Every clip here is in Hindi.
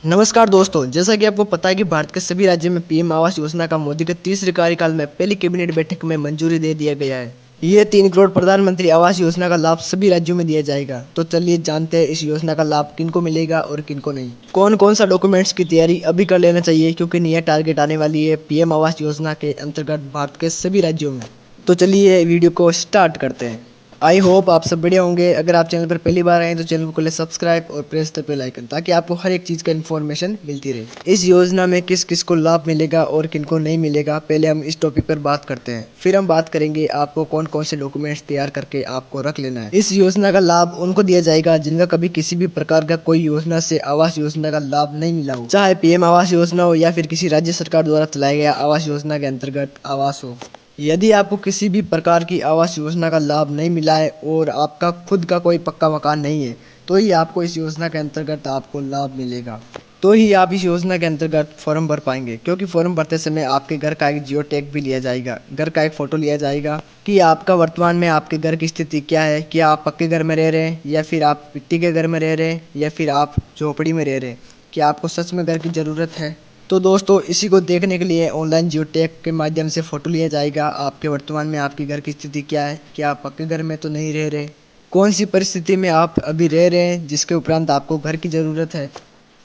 नमस्कार दोस्तों, जैसा कि आपको पता है कि भारत के सभी राज्यों में पीएम आवास योजना का मोदी के तीसरे कार्यकाल में पहली कैबिनेट बैठक में मंजूरी दे दिया गया है। ये 3 करोड़ प्रधानमंत्री आवास योजना का लाभ सभी राज्यों में दिया जाएगा। तो चलिए जानते हैं इस योजना का लाभ किनको मिलेगा और किनको नहीं। कौन कौन सा डॉक्यूमेंट्स की तैयारी अभी कर लेना चाहिए, क्योंकि नया टारगेट आने वाली है पीएम आवास योजना के अंतर्गत भारत के सभी राज्यों में। तो चलिए वीडियो को स्टार्ट करते हैं। आई होप आप सब बढ़िया होंगे। अगर आप चैनल पर पहली बार आए तो चैनल को कर ले सब्सक्राइब और प्रेस द बेल आइकन, ताकि आपको हर एक चीज़ का इन्फॉर्मेशन मिलती रहे। इस योजना में किस किस को लाभ मिलेगा और किनको नहीं मिलेगा, पहले हम इस टॉपिक पर बात करते हैं। फिर हम बात करेंगे आपको कौन कौन से डॉक्यूमेंट्स तैयार करके आपको रख लेना है। इस योजना का लाभ उनको दिया जाएगा जिनका कभी किसी भी प्रकार का कोई योजना से आवास योजना का लाभ नहीं मिला हो, चाहे पीएम आवास योजना हो या फिर किसी राज्य सरकार द्वारा चलाया गया आवास योजना के अंतर्गत आवास हो। यदि आपको किसी भी प्रकार की आवास योजना का लाभ नहीं मिला है और आपका खुद का कोई पक्का मकान नहीं है, तो ही आपको इस योजना के अंतर्गत आपको लाभ मिलेगा। तो ही आप इस योजना के अंतर्गत फॉर्म भर पाएंगे, क्योंकि फॉर्म भरते समय आपके घर का एक जियो टैग भी लिया जाएगा, घर का एक फ़ोटो लिया जाएगा कि आपका वर्तमान में आपके घर की स्थिति क्या है। क्या आप पक्के घर में रह रहे हैं, या फिर आप मिट्टी के घर में रह रहे हैं, या फिर आप झोपड़ी में रह रहे हैं। क्या आपको सच में घर की ज़रूरत है। तो दोस्तों, इसी को देखने के लिए ऑनलाइन जियो टैग के माध्यम से फ़ोटो लिया जाएगा आपके वर्तमान में आपके घर की स्थिति क्या है। क्या आप पक्के घर में तो नहीं रह रहे, कौन सी परिस्थिति में आप अभी रह रहे हैं जिसके उपरांत आपको घर की ज़रूरत है।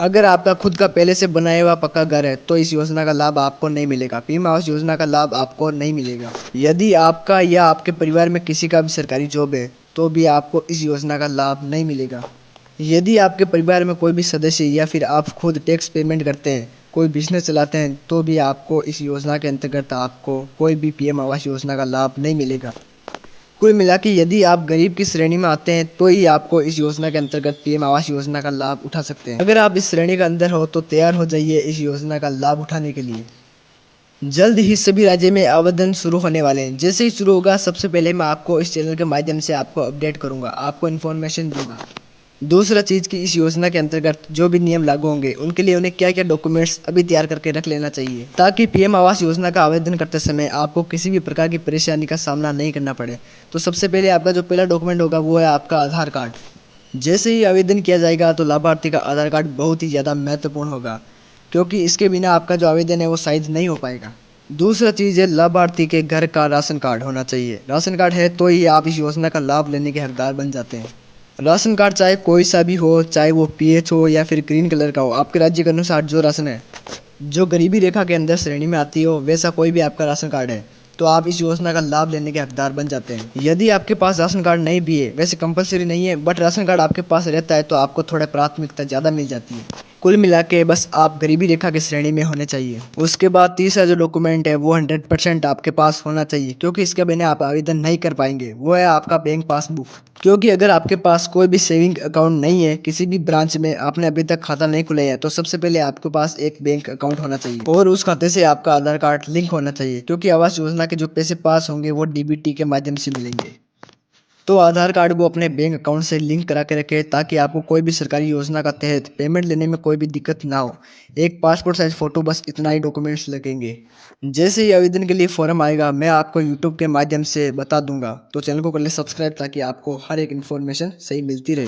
अगर आपका खुद का पहले से बनाया हुआ पक्का घर है तो इस योजना का लाभ आपको नहीं मिलेगा, पीएम आवास योजना का लाभ आपको नहीं मिलेगा। यदि आपका या आपके परिवार में किसी का भी सरकारी जॉब है तो भी आपको इस योजना का लाभ नहीं मिलेगा। यदि आपके परिवार में कोई भी सदस्य या फिर आप खुद टैक्स पेमेंट करते हैं, कोई बिजनेस चलाते हैं, तो भी आपको इस योजना के अंतर्गत आपको कोई भी पीएम आवास योजना का लाभ नहीं मिलेगा। कुल मिला के यदि आप गरीब की श्रेणी में आते हैं तो ही आपको इस योजना के अंतर्गत पीएम आवास योजना का लाभ उठा सकते हैं। अगर आप इस श्रेणी के अंदर हो तो तैयार हो जाइए इस योजना का लाभ उठाने के लिए। जल्द ही सभी राज्य में आवेदन शुरू होने वाले हैं। जैसे ही शुरू होगा, सबसे पहले मैं आपको इस चैनल के माध्यम से आपको अपडेट करूंगा, आपको इन्फॉर्मेशन दूंगा। दूसरा चीज़ कि इस योजना के अंतर्गत जो भी नियम लागू होंगे उनके लिए उन्हें क्या क्या डॉक्यूमेंट्स अभी तैयार करके रख लेना चाहिए, ताकि पीएम आवास योजना का आवेदन करते समय आपको किसी भी प्रकार की परेशानी का सामना नहीं करना पड़े। तो सबसे पहले आपका जो पहला डॉक्यूमेंट होगा वो है आपका आधार कार्ड। जैसे ही आवेदन किया जाएगा तो लाभार्थी का आधार कार्ड बहुत ही ज़्यादा महत्वपूर्ण होगा, क्योंकि इसके बिना आपका जो आवेदन है वो साइज नहीं हो पाएगा। दूसरा चीज़ है लाभार्थी के घर का राशन कार्ड होना चाहिए। राशन कार्ड है तो ही आप इस योजना का लाभ लेने के हकदार बन जाते हैं। राशन कार्ड चाहे कोई सा भी हो, चाहे वो पीएच हो या फिर ग्रीन कलर का हो, आपके राज्य के अनुसार जो राशन है, जो गरीबी रेखा के अंदर श्रेणी में आती हो, वैसा कोई भी आपका राशन कार्ड है तो आप इस योजना का लाभ लेने के हकदार बन जाते हैं। यदि आपके पास राशन कार्ड नहीं भी है, वैसे कंपलसरी नहीं है, बट राशन कार्ड आपके पास रहता है तो आपको थोड़ा प्राथमिकता ज़्यादा मिल जाती है। कुल मिला के बस आप गरीबी रेखा की श्रेणी में होने चाहिए। उसके बाद तीसरा जो डॉक्यूमेंट है वो 100% आपके पास होना चाहिए, क्योंकि इसके बिना आप आवेदन नहीं कर पाएंगे। वो है आपका बैंक पासबुक। क्योंकि अगर आपके पास कोई भी सेविंग अकाउंट नहीं है, किसी भी ब्रांच में आपने अभी तक खाता नहीं खुलाया है, तो सबसे पहले आपके पास एक बैंक अकाउंट होना चाहिए और उस खाते से आपका आधार कार्ड लिंक होना चाहिए, क्योंकि आवास योजना के जो पैसे पास होंगे वो डीबीटी के माध्यम से मिलेंगे। तो आधार कार्ड को अपने बैंक अकाउंट से लिंक करा के रखें, ताकि आपको कोई भी सरकारी योजना का तहत पेमेंट लेने में कोई भी दिक्कत ना हो। एक पासपोर्ट साइज फ़ोटो, बस इतना ही डॉक्यूमेंट्स लगेंगे। जैसे ही आवेदन के लिए फॉर्म आएगा मैं आपको यूट्यूब के माध्यम से बता दूंगा, तो चैनल को कर ले सब्सक्राइब, ताकि आपको हर एक इन्फॉर्मेशन सही मिलती रहे।